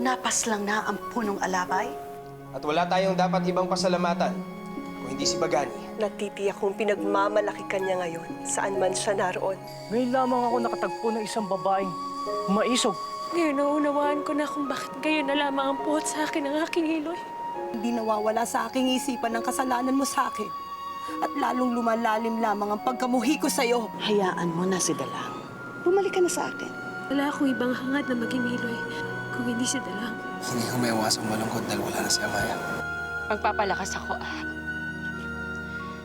Napas lang na ang punong alabay? At wala tayong dapat ibang pasalamatan kung hindi si Bagani. Natitiyak kong pinagmamalaki ka niya ngayon, saan man siya naroon. Ngayon lamang ako nakatagpo ng isang babaeng maisog. Ngayon naunawaan ko na kung bakit gayon na lamang ang puot sa akin ng aking Iloy. Hindi nawawala sa aking isipan ng kasalanan mo sa akin. At lalong lumalalim lamang ang pagkamuhi ko sa'yo. Hayaan mo na si Dalang. Bumalik ka na sa akin. Wala akong ibang hangad na maging Iloy kung hindi si Dalang. Hindi ko may iwasang malungkot dahil wala na si Amaya. Magpapalakas ako,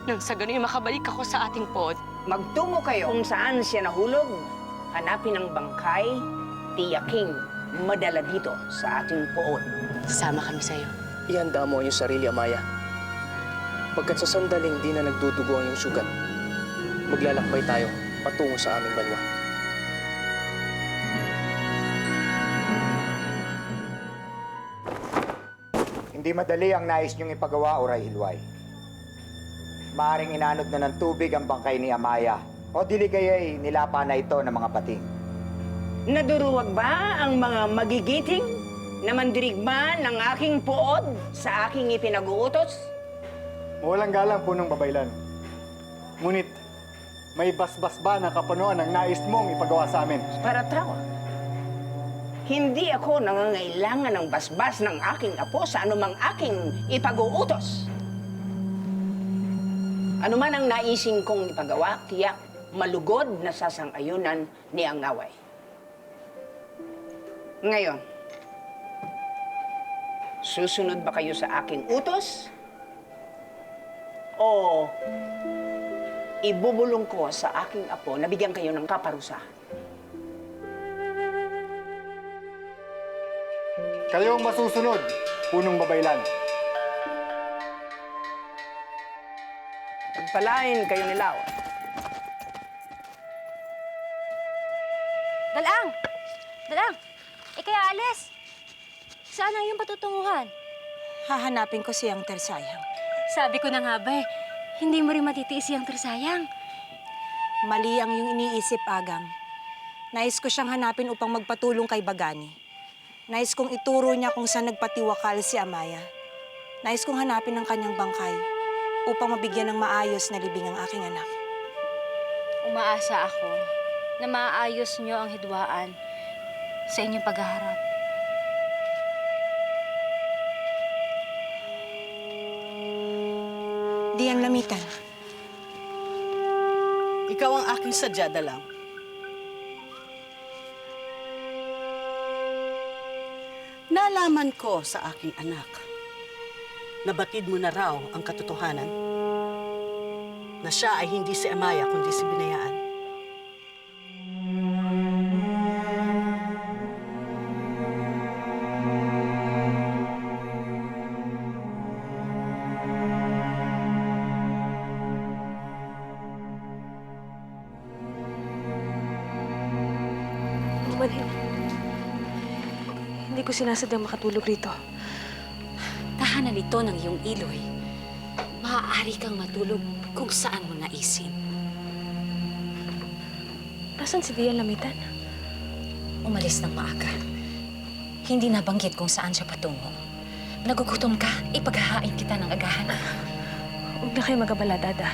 nang sa gano'y makabalik ako sa ating pod. Magtungo kayo kung saan siya nahulog. Hanapin ang bangkay, tiyaking madala dito sa ating poon. Sasama kami sa'yo. Ihanda mo ang iyong sarili, Amaya. Pagkat sa sandaling di na nagdudugo ang iyong sugat, maglalakbay tayo patungo sa aming banwa. Hindi madali ang nais niyong ipagawa, Oray Hilway. Maaring inanod na ng tubig ang bangkay ni Amaya o dili kaya'y nilapa na ito ng mga pating. Naduruwag ba ang mga magigiting na mandirigma ng aking pood sa aking ipinag-uutos? Mawalang galang po ng babaylan. Ngunit, may basbas ba na kapunuan ang nais mong ipagawa sa amin? Para tao. Hindi ako nangangailangan ng basbas ng aking apo sa anumang aking ipag-uutos. Ano man ang naising kong ipagawa, tiyak malugod na sasang-ayunan ni Angaway. Ngayon, susunod ba kayo sa aking utos? O ibubulong ko sa aking apo na bigyan kayo ng kaparusa? Kayo ang masusunod, punong babaylan. Pagpalain kayo ni Lao. Dalang! Dalang! Kaya alis! Saan ang iyong patutunguhan? Hahanapin ko siyang tersayang. Sabi ko na nga ba hindi mo rin matitiis siyang tersayang. Mali ang iyong iniisip, Agang. Nais ko siyang hanapin upang magpatulong kay Bagani. Nais kong ituro niya kung saan nagpatiwakal si Amaya. Nais kong hanapin ang kanyang bangkay upang mabigyan ng maayos na libing ang aking anak. Umaasa ako na maayos niyo ang hidwaan sa inyong paghaharap. Diang Lamitan. Ikaw ang aking sadya, Dalang. Nalaman ko sa aking anak, nabatid mo na raw ang katotohanan na siya ay hindi si Amaya kundi si Binayaan. Manhin, hindi ko sinasadyang makatulog rito. Tahanan ito ng iyong Iloy. Maaari kang matulog kung saan mo naisin. Nasaan si Dian Lamitan? Umalis ng maaga. Hindi nabanggit kung saan siya patungo. Nagugutom ka, ipaghahain kita ng agahan. Huwag na kayo mag-abala, Dada.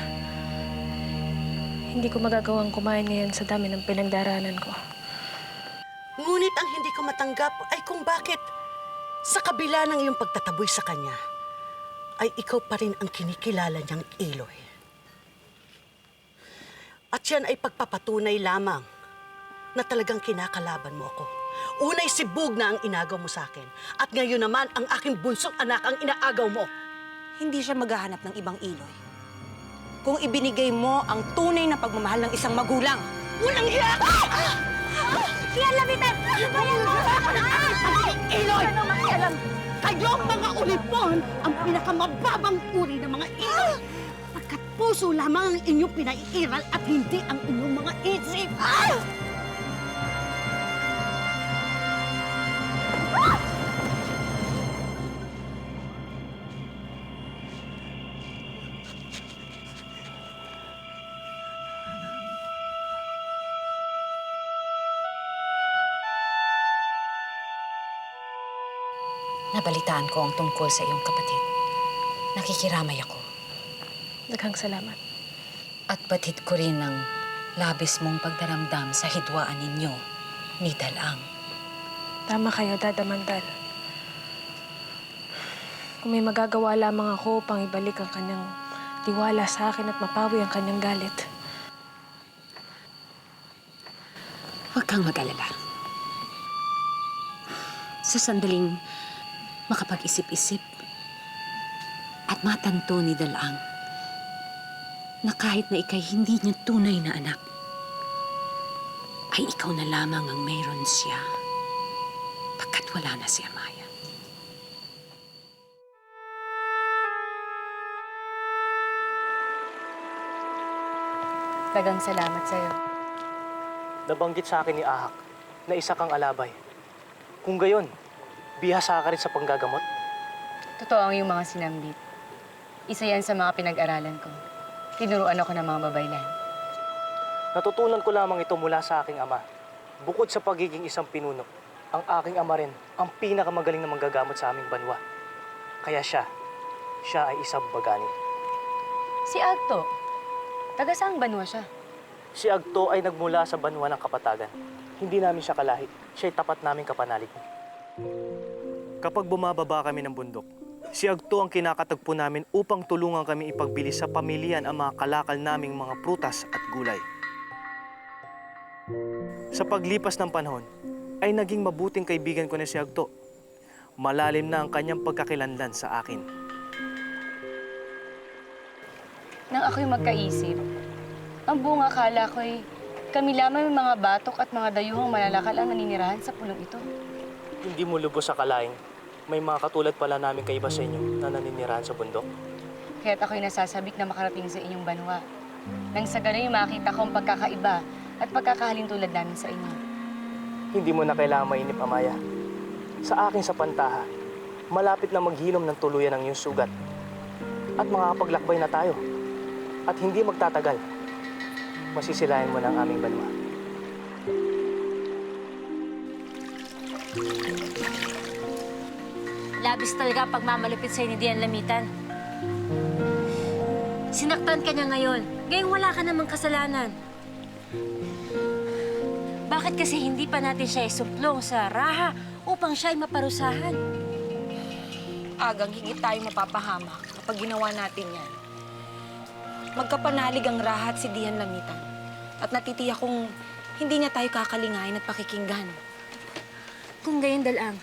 Hindi ko magagawang kumain ngayon sa dami ng pinagdaranan ko. Ngunit ang hindi ko matanggap ay kung bakit sa kabila ng iyong pagtataboy sa kanya, ay ikaw pa rin ang kinikilala niyang Iloy. At yan ay pagpapatunay lamang na talagang kinakalaban mo ako. Unay si Bug na ang inagaw mo sa akin. At ngayon naman ang aking bunsong anak ang inaagaw mo. Hindi siya maghahanap ng ibang Iloy. Kung ibinigay mo ang tunay na pagmamahal ng isang magulang. Walang hiya ka! Dian Lamitan! Iloy! Ano makialam? Kayong mga ulipon ang pinakamababang uri ng mga Iloy. Pagkat puso lamang ang inyong pinaiiral at hindi ang inyong mga isip. Nabalitaan ko ang tungkol sa iyong kapatid. Nakikiramay ako. Daghang salamat. At batid ko rin ang labis mong pagdaramdam sa hidwaan ninyo ni Dalang. Tama kayo, Dada Mandal. Kung may magagawa lamang ako upang ibalik ang kanyang tiwala sa akin at mapawi ang kanyang galit. Huwag kang mag-alala. Sa sandaling makapag-isip-isip at matanto ni Dalang na kahit na ikay hindi niya tunay na anak, ay ikaw na lamang ang mayroon siya pagkat wala na si Amaya. Dagang salamat sa'yo. Nabanggit sa akin ni Ahak na isa kang alabay. Kung gayon, bihasa ka rin sa panggagamot? Totoo ang iyong mga sinambit. Isa yan sa mga pinag-aralan ko. Tinuruan ako ng mga babaylan. Natutunan ko lamang ito mula sa aking ama. Bukod sa pagiging isang pinuno, ang aking ama rin ang pinakamagaling na manggagamot sa aming banwa. Kaya siya ay isang bagani. Si Agto, taga saang banwa siya? Si Agto ay nagmula sa banwa ng Kapatagan. Hindi namin siya kalahi. Siya'y tapat naming kapanalig. Kapag bumababa kami ng bundok, si Agto ang kinakatagpo namin upang tulungan kami ipagbili sa pamilyan ang mga kalakal naming mga prutas at gulay. Sa paglipas ng panahon, ay naging mabuting kaibigan ko na si Agto. Malalim na ang kanyang pagkakilanlan sa akin. Nang ako'y magkaisip, ang buong akala ko'y kami lamang may mga batok at mga dayuhang malalakal ang naninirahan sa pulong ito. Hindi mo lubos sa kalaing, may mga katulad pala namin kaiba sa inyo na naninirahan sa bundok. Kaya't ako'y nasasabik na makarating sa inyong banwa. Nang sa ganun makita ko ang pagkakaiba at pagkakahalin tulad namin sa inyo. Hindi mo na kailangan mainip, Amaya. Sa aking sapantaha, malapit na maghilom ng tuluyan ang iyong sugat. At makakapaglakbay na tayo. At hindi magtatagal, masisilayan mo na ang aming banwa. Labis talaga pagmamalupit sa'yo ni Dian Lamitan. Sinaktan ka niya ngayon. Ngayong wala ka namang kasalanan. Bakit kasi hindi pa natin siya isumplong sa raha upang siya ay maparusahan? Agang higit tayo mapapahamak kapag ginawa natin yan. Magkapanalig ang Raha at si Dian Lamitan. At natitiyak kong hindi niya tayo kakalingayin at pakikinggan. Kung gayon, Dalang,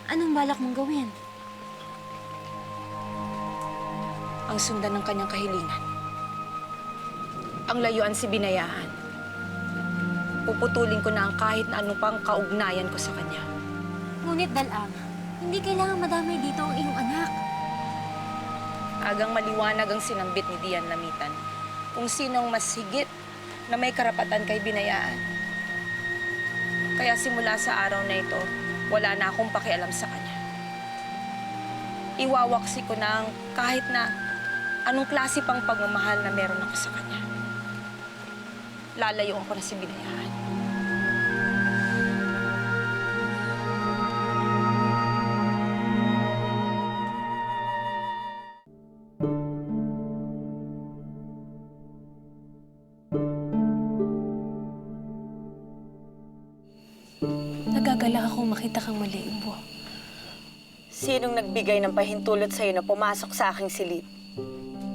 anong balak mong gawin? Ang sundan ng kanyang kahilingan. Ang layuan si Binayaan. Puputulin ko na ang kahit na ano pang kaugnayan ko sa kanya. Ngunit, Dalang, hindi kailangan madamay dito ang iyong anak. Agang maliwanag ang sinambit ni Dian Lamitan kung sinong mas higit na may karapatan kay Binayaan. Kaya simula sa araw na ito, wala na akong pakialam sa kanya. Iwawaksi ko na ang kahit na anong klase pang pagmamahal na meron ako sa kanya. Lalayuan ko na si Binayaan. Nagagalak akong makita kang muli, Umbo. Sinong nagbigay ng pahintulot sa'yo na pumasok sa aking silid?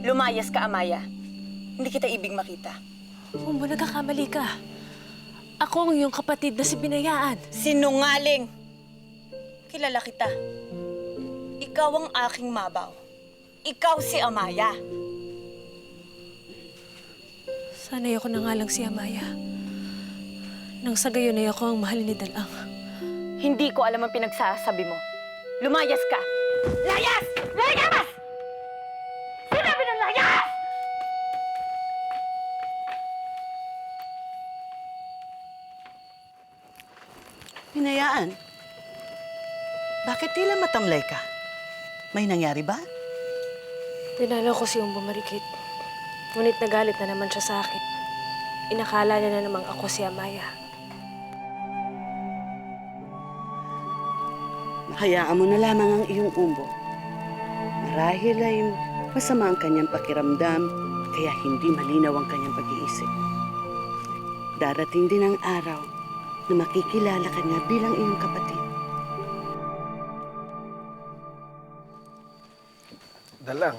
Lumayas ka, Amaya. Hindi kita ibig makita. Umbo, nagkakamali ka. Ako ang iyong kapatid na si Binayaan. Sinungaling! Kilala kita. Ikaw ang aking mabaw. Ikaw si Amaya. Sana'y ako na nga lang si Amaya. Nang sa gayon ay ako ang mahal ni Dalang. Hindi ko alam ang pinagsasabi mo. Lumayas ka! Layas! Layas! Sinabi ng layas! Binayaan, bakit tila matamlay ka? May nangyari ba? Tinalo ko si Umbo Marikit. Ngunit nagalit na naman siya sa akin. Inakala niya na namang ako si Amaya. Hayaan mo na lamang ang iyong umbo. Marahil ay masama ang kanyang pakiramdam, kaya hindi malinaw ang kanyang pag-iisip. Darating din ang araw na makikilala ka niya bilang iyong kapatid. Dalang.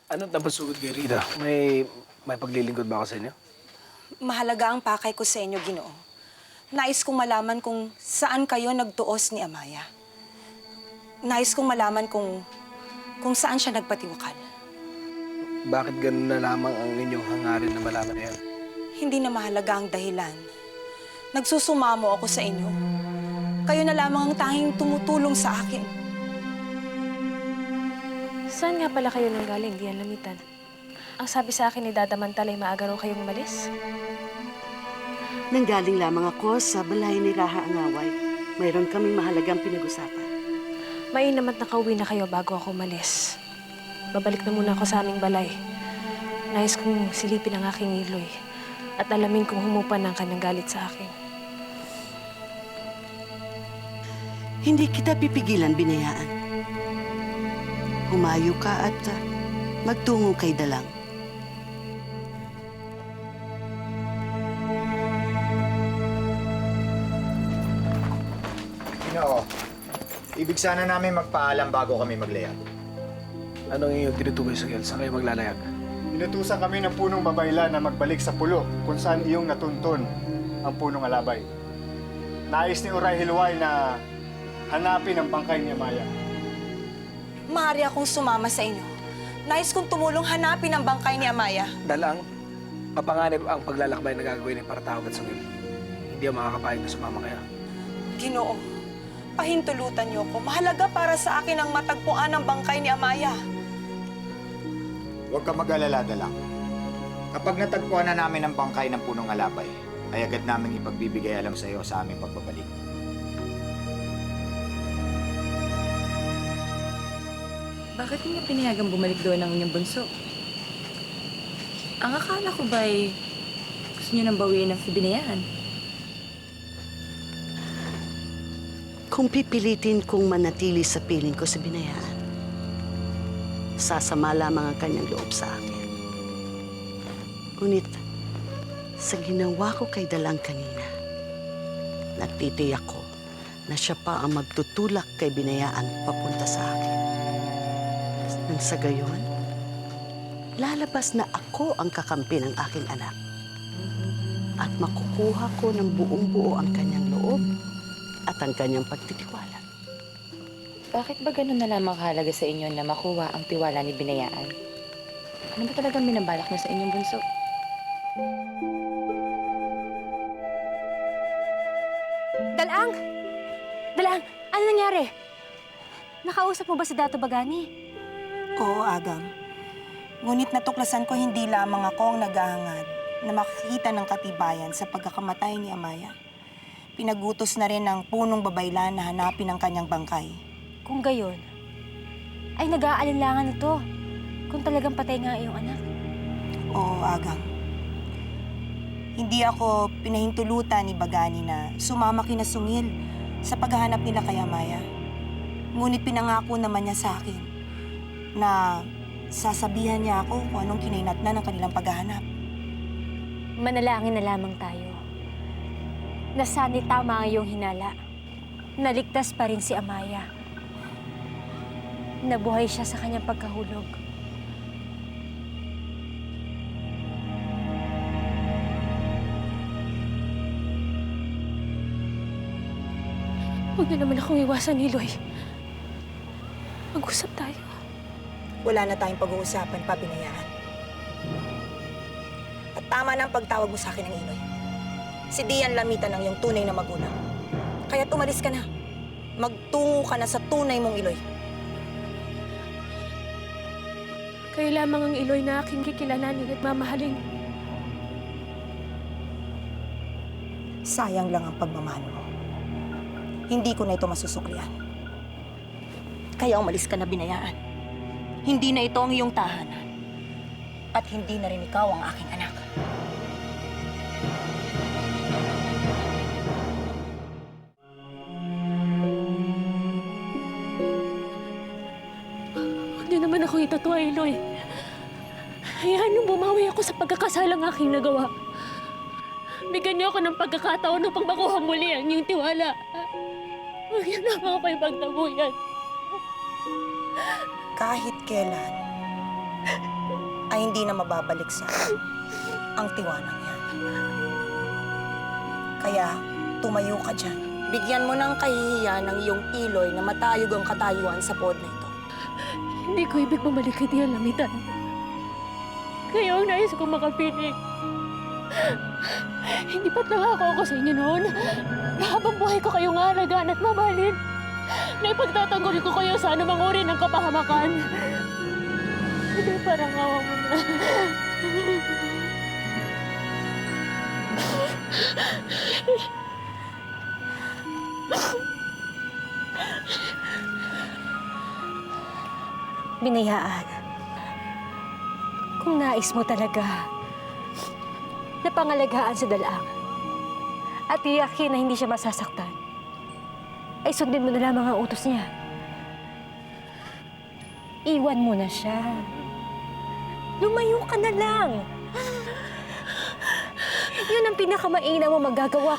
Anong napasugod kay Rita? May paglilingkod ba ako sa inyo? Mahalaga ang pakay ko sa inyo, Ginoo. Nais kong malaman kung saan kayo nagtuos ni Amaya. Nais kong malaman kung saan siya nagpatiwakal. Bakit ganun na lamang ang inyong hangarin na malaman na yan? Hindi na mahalaga ang dahilan. Nagsusumamo ako sa inyo. Kayo na lamang ang tanging tumutulong sa akin. Saan nga pala kayo nanggaling, Dian Lamitan? Ang sabi sa akin ni Dada Mantal ay maaga raw kayong umalis. Nanggaling lamang ako sa balay ni Raha Angaway. Mayroon kaming mahalagang pinag-usapan. Mainam at nakauwi na kayo bago ako umalis. Babalik na muna ako sa aming balay. Nais kong silipin ang aking iloy at alamin kung humupa ng kanyang galit sa akin. Hindi kita pipigilan, Binayaan. Humayo ka at magtungo kay Dalang. Ginoo, ibig sana namin magpaalam bago kami maglayag. Anong iyong tinutukoy sa Gel? Saan kayo maglalayag? Inutusan kami ng punong babaylan na magbalik sa pulo kung saan iyong natuntun ang punong alabay. Nais ni Uray Hilway na hanapin ang bangkay ni Amaya. Maaari akong sumama sa inyo. Nais kong tumulong hanapin ang bangkay ni Amaya. Dalang, mapanganib ang paglalakbay na gagawin ng para tawag at sungil. Hindi ako makakapayag na sumama kayo. Ginoo, pahintulutan niyo ko. Mahalaga para sa akin ang matagpuan ng bangkay ni Amaya. Huwag ka mag-alala, Dalang. Kapag natagpuan na namin ang bangkay ng punong alabay, ay agad namin ipagbibigay alam sa iyo sa aming pagbabalik. Bakit niyo pinayagang bumalik doon ang inyong bunso? Ang akala ko ba'y gusto niyo nang bawiin ang Binayaan? Kung pipilitin kong manatili sa piling ko sa Binayaan, sasama lamang ang kanyang loob sa akin. Ngunit, sa ginawa ko kay Dalang kanina, nagtitiyak ko na siya pa ang magtutulak kay Binayaan papunta sa akin. Nang sa gayon, lalabas na ako ang kakampi ng aking anak at makukuha ko ng buong-buo ang kanyang loob at ang kanyang pagtitiwala. Bakit ba ganun na lamang kahalaga sa inyo na makuha ang tiwala ni Binayaan? Ano ba talagang binabalak niyo sa inyong bunso? Dalang! Dalang! Ano nangyari? Nakausap mo ba si Dato Bagani? Oo, Agang. Ngunit natuklasan ko hindi lamang ako ang naghahangad na makikita ng katibayan sa pagkakamatay ni Amaya. Pinagutos na rin ng punong babaylan na hanapin ang kanyang bangkay. Kung gayon, ay nag-aalinlangan ito kung talagang patay nga iyong anak. Oo, Agang. Hindi ako pinahintulutan ni Bagani na sumama kina Sungil sa paghahanap nila kay Amaya. Ngunit pinangako naman niya sa akin na sasabihan niya ako kung anong kinainatnan ng kanilang paghahanap. Manalangin na lamang tayo. Na sana'y tama ang iyong hinala. Naligtas pa rin si Amaya. Nabuhay siya sa kanyang pagkahulog. Huwag na naman akong iwasan, Niloy. Mag-usap tayo. Wala na tayong pag-uusapan pa, Binayaan. At tama na ang pagtawag mo sa akin ng Iloy. Si Dian Lamitan ang iyong tunay na magulang. Kaya tumalis ka na. Magtungo ka na sa tunay mong Iloy. Kayo lamang ang Iloy na aking kikilalanin at mamahalin. Sayang lang ang pagmamahal mo. Hindi ko na ito masusuklian. Kaya umalis ka na, Binayaan. Hindi na ito ang iyong tahanan. At hindi na rin ikaw ang aking anak. naman ako itatwa, Eloy. Hayaan nung bumawi ako sa pagkakasalang aking nagawa. Bigyan niyo ako ng pagkakataon upang makuha muli ang iyong tiwala. Huwag niyo naman ako ipagtabuyan. Kahit kailan, ay hindi na mababalik sa akin ang tiwanang yan. Kaya, tumayo ka dyan. Bigyan mo ng kahihiyan ng iyong Iloy na matayog ang katayuan sa pod na ito. Hindi ko ibig bumalik kay Tia Lamitan. Kayo ang nais kong makapiling. Hindi ba't nangako ako sa inyo noon na habang buhay ko kayong aalagaan at mamahalin, na ipagtatanggol ko kayo sa anumang uri ng kapahamakan. Hindi, parang awa mo na. Binayaan. Kung nais mo talaga na pangalagaan sa Dalaang at iyakin na hindi siya masasaktan, ay sundin mo na lamang ang utos niya. Iwan mo na siya. Lumayo ka na lang. Yun ang pinakamaina mo magagawa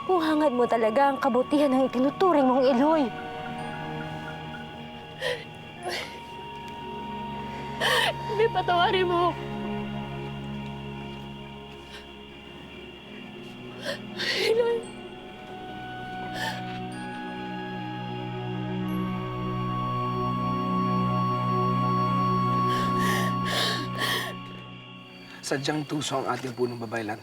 kung hangad mo talaga ang kabutihan ng itinuturing mong Eloy. Hindi, patawarin mo. Eloy. Sadyang tuso ang ating punong babaylan.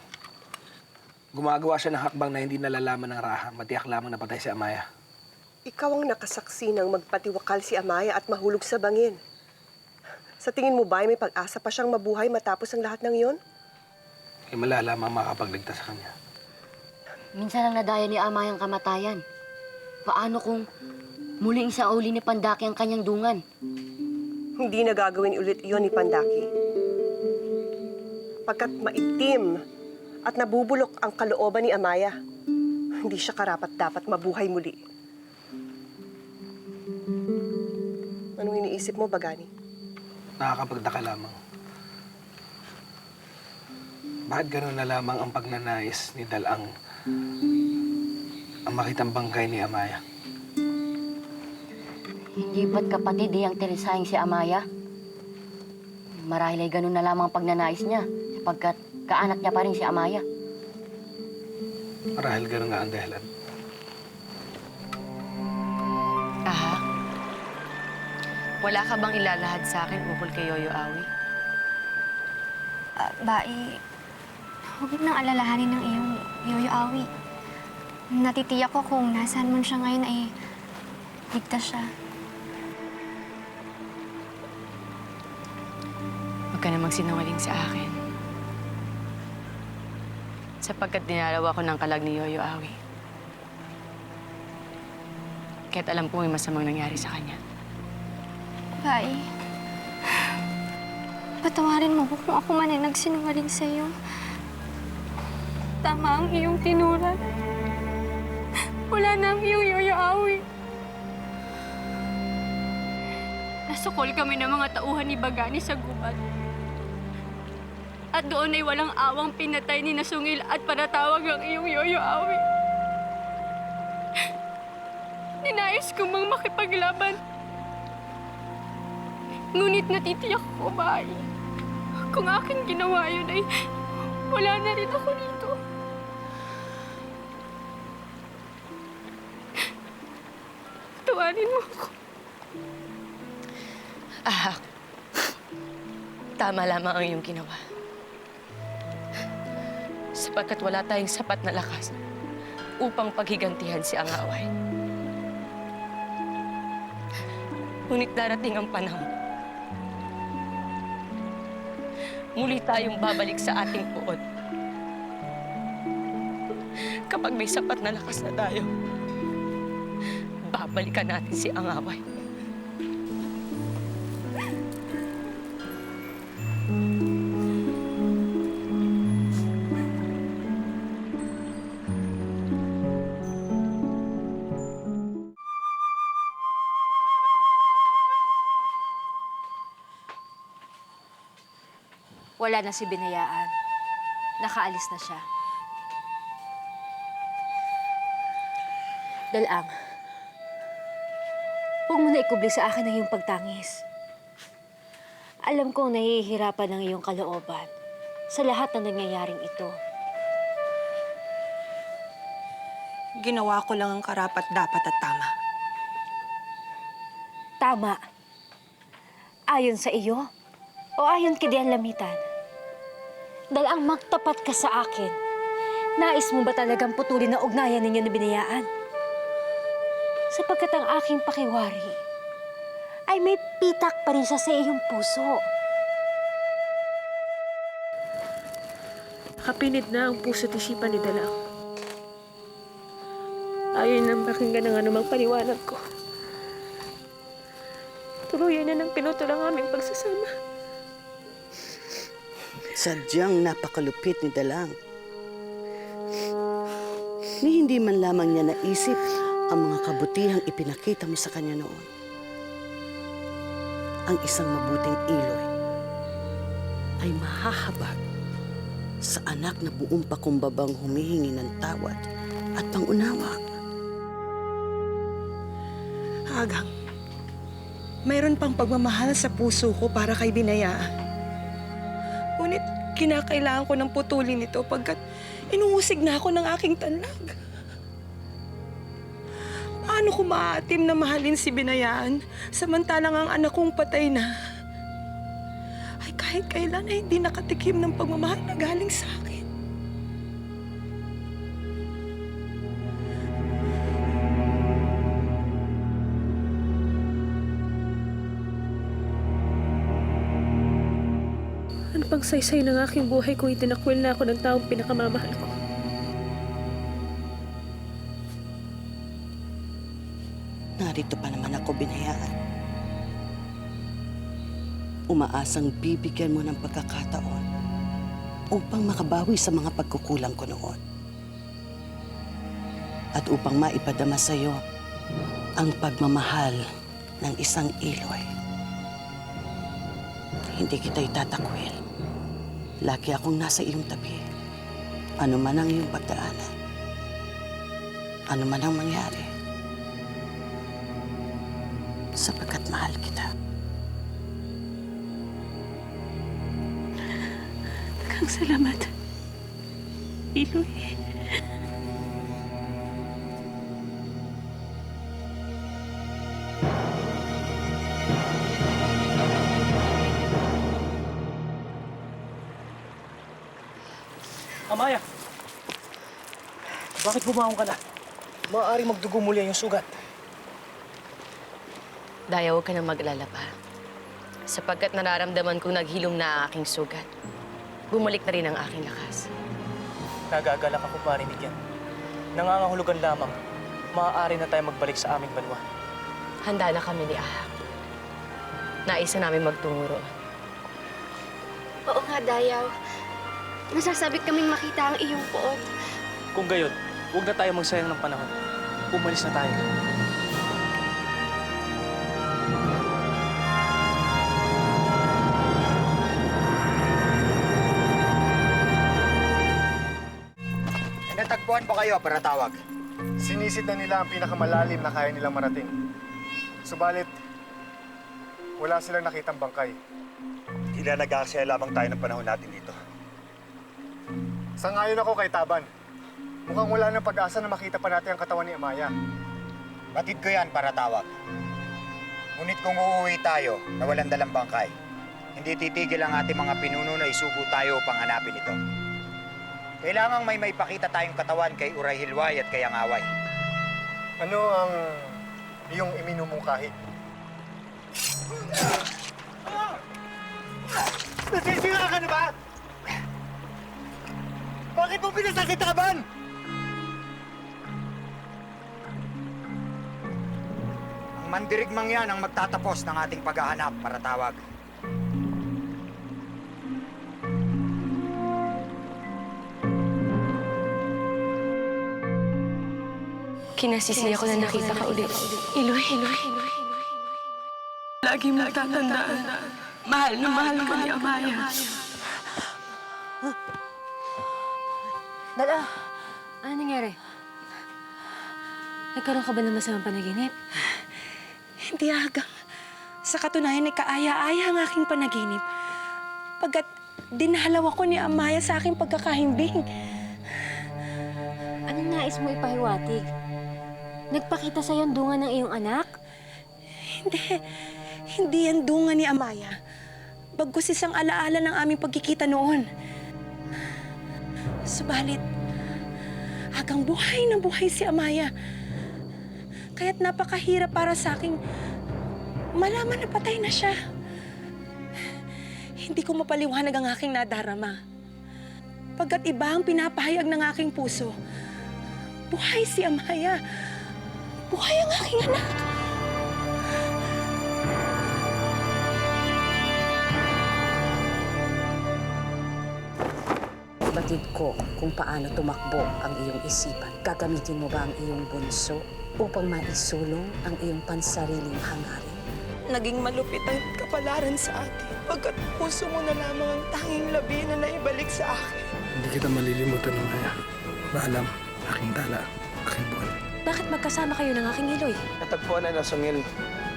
Gumagawa siya ng hakbang na hindi nalalaman ng Raha, matiyak lamang napatay si Amaya. Ikaw ang nakasaksi ng magpatiwakal si Amaya at mahulog sa bangin. Sa tingin mo ba ay may pag-asa pa siyang mabuhay matapos ang lahat ng iyon? Eh, malalamang makapagligtas sa kanya. Minsan lang nadaya ni Amay ang kamatayan. Paano kung muling sa uli ni Pandaki ang kanyang dungan? Hindi na gagawin ulit iyon ni Pandaki. Pagkat maitim at nabubulok ang kalooban ni Amaya, hindi siya karapat-dapat mabuhay muli. Anong iniisip mo, Bagani? Nakakapagtaka lamang. Bakit gano'n na lamang ang pagnanais ni Dalaang ang makitang bangkay ni Amaya? Hindi ba't kapatid ang Teresahing si Amaya? Marahil ay ganun na lamang ang pagnanais niya, sapagkat kaanak niya pa rin si Amaya. Marahil gano'n nga ang dahilan. Aha. Wala ka bang ilalahad sa akin ukol kay Yoyo Awi? Bai, huwag nang alalahanin ng iyong Yoyo Awi. Natitiyak ko kung nasaan man siya ngayon ay ligtas siya. Huwag ka na magsinungaling sa akin. Sapagkat dinalaw ako ng kalag ni Yoyo Awi. Kahit alam ko may masamang nangyari sa kanya. Bai, patawarin mo ko kung ako man ay nagsinungaling sa iyo. Tama ang iyong tinuran. Wala na ang iyong Yoyo Awi. Nasukol kami ng mga tauhan ni Bagani sa gubat. At doon ay walang awang pinatay ni Nasungil at panatawag ang iyong Yoyo Awi. Ninais ko mang makipaglaban. Ngunit natitiyak ko, Bai, kung aking ginawa yun ay wala na rin ako dito. Tawarin mo ako. Tama lamang ang iyong ginawa. Sapagkat wala tayong sapat na lakas upang paghigantihan si Angaway. Ngunit darating ang panahon. Muli tayong babalik sa ating puot. Kapag may sapat na lakas na tayo, babalikan natin si Angaway. Wala na si Binayaan. Nakaalis na siya. Dalang, huwag mo na ikubli sa akin ang iyong pagtangis. Alam kong nahihirapan ang iyong kalooban sa lahat ng nangyayaring ito. Ginawa ko lang ang karapat-dapat at tama. Tama. Ayon sa iyo o ayon kay Dian Lamitan? Dalang magtapat ka sa akin. Nais mo ba talagang putulin ang ugnayan ninyo na Binayaan? Sapagkat ang aking pakiwari ay may pitak pa rin siya sa iyong puso. Nakapinit na ang puso't isipan ni Dalang. Ayaw nang pakinggan ng anumang paliwanag ko. Tuluyan na nang pinutol ang aming pagsasama. Sadyang napakalupit ni Dalang. Ni hindi man lamang niya naisip ang mga kabutihang ipinakita mo sa kanya noon. Ang isang mabuting Iloy ay mahahabag sa anak na buong pakumbabang humihingi ng tawad at pangunawa. Agang, mayroon pang pagmamahal sa puso ko para kay Binayaan. Ngunit kinakailangan ko ng putulin ito pagkat inuusig na ako ng aking tanlag. Paano ko maaatim na mahalin si Binayaan samantalang ang anak kong patay na? Ay kahit kailan ay hindi nakatikim ng pagmamahal na galing sa akin. Ano pang saysay ng aking buhay kung itinakwil na ako ng taong pinakamamahal ko? Narito pa naman ako, Binayaan. Umaasang bibigyan mo ng pagkakataon upang makabawi sa mga pagkukulang ko noon. At upang maipadama sa iyo ang pagmamahal ng isang Iloy. Hindi kita itatakwil. Lagi akong nasa iyong tabi. Ano man ang iyong pagdaanan. Ano man ang mangyari. Sapagkat mahal kita. Daghang salamat, Iloy. Amaya! Bakit bumangon ka na? Maaaring magdugo muli ang iyong sugat. Daya, huwag ka nang mag-alala pa. Sapagkat nararamdaman kong naghilom na ang aking sugat. Bumalik na rin ang aking lakas. Nagagalak ako parinig yan. Nangangahulugan lamang, maaari na tayo magbalik sa aming banwa. Handa na kami ni Ahang. Nais na namin magtungo roon. Oo nga, Dayaw. Nasasabik kaming makita ang iyong pood. Kung gayon, huwag na tayo magsayang ng panahon. Umalis na tayo. Natagpuan ba kayo para tawag? Sinisid na nila ang pinakamalalim na kaya nilang marating. Subalit, wala silang nakitang bangkay. Tila nag-aaksaya lamang tayo ng panahon natin dito. Sangayon ako kay Taban. Mukhang wala ng pag-asa na makita pa natin ang katawan ni Amaya. Batid ko yan para tawag. Ngunit kung uuwi tayo na walang dalang bangkay, hindi titigil ang ating mga pinuno na isugo tayo upang hanapin ito. Kailangang may maipakita tayong katawan kay Uray Hilway at kay Angaway. Ano ang iyong iminumungkahi? Nasisira ka na ba? Bakit mo pinasakitaban? Ang mandirigmang yan ang magtatapos ng ating paghahanap para tawag. Kinasisiya ko na nakita ka ulit. Iloy. Lagi mong tatandaan. Mahal na mahal ko ni Amaya. Dala, ano nangyari? Nagkaroon ka ba ng masamang panaginip? Hindi, Agang. Sa katunayan ay kaaya-aya ang aking panaginip. Pagkat dinalaw ako ni Amaya sa aking pagkakahimbing. Anong nais mo ipahiwatig? Nagpakita sa'yo ang dunga ng iyong anak? Hindi yan dunga ni Amaya. Bagkus isang alaala ng aming pagkikita noon. Subalit, Agang, buhay na buhay si Amaya. Kaya't napakahirap para sa aking malaman na patay na siya. Hindi ko mapaliwanag ang aking nadarama. Pagkat iba ang pinapahayag ng aking puso, buhay si Amaya. Buhay ang aking anak. Batid ko kung paano tumakbo ang iyong isipan. Gagamitin mo ba ang iyong bunso upang maisulong ang iyong pansariling hangarin? Naging malupit ang kapalaran sa akin. Pagkat puso mo na lamang ang tanging labi na naibalik sa akin. Hindi kita malilimutan, Amaya. Maalam, aking tala, aking buwan. Bakit magkasama kayo ng aking iloy? Natagpuan na ng sungil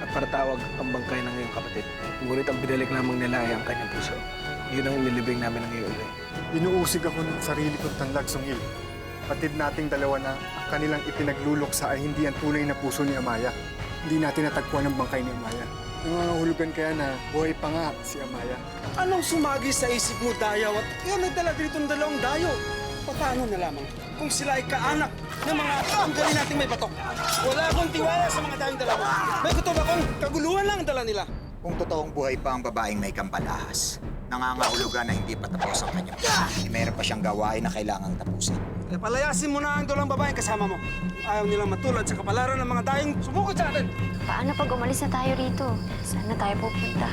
at paratawag ang bangkay ng iyong kapatid. Ngunit ang binalik lamang nila ay ang kanyang puso. Yun ang inilibing namin ng iyong ilay. Inuusig ako ng sarili kong tanlag, Sungil. Patid nating dalawa na ang kanilang ipinagluluksa ay hindi ang tunay na puso ni Amaya. Hindi natin natagpuan ang bangkay ni Amaya. Nangangahulugan kaya na buhay pa nga si Amaya. Anong sumagi sa isip mo, Dayaw? At ikaw nagdala dito ng dalawang dayo. Paano na lamang kung sila ay kaanak ng mga tanggalin nating may batok? Wala akong tiwala sa mga tayong dalawa. May gutom akong kaguluhan lang ang dala nila. Kung totoong buhay pa ang babaeng may kampalahas, nangangahulugan na hindi pa tapos ang kanyang buhay. Meron pa siyang gawain na kailangang tapusin. Kaya palayasin mo na ang dalang babaeng kasama mo. Ayaw nilang matulad sa kapalaran ng mga dayong sumukot sa atin. Paano pag umalis na tayo rito? Saan na tayo pupunta?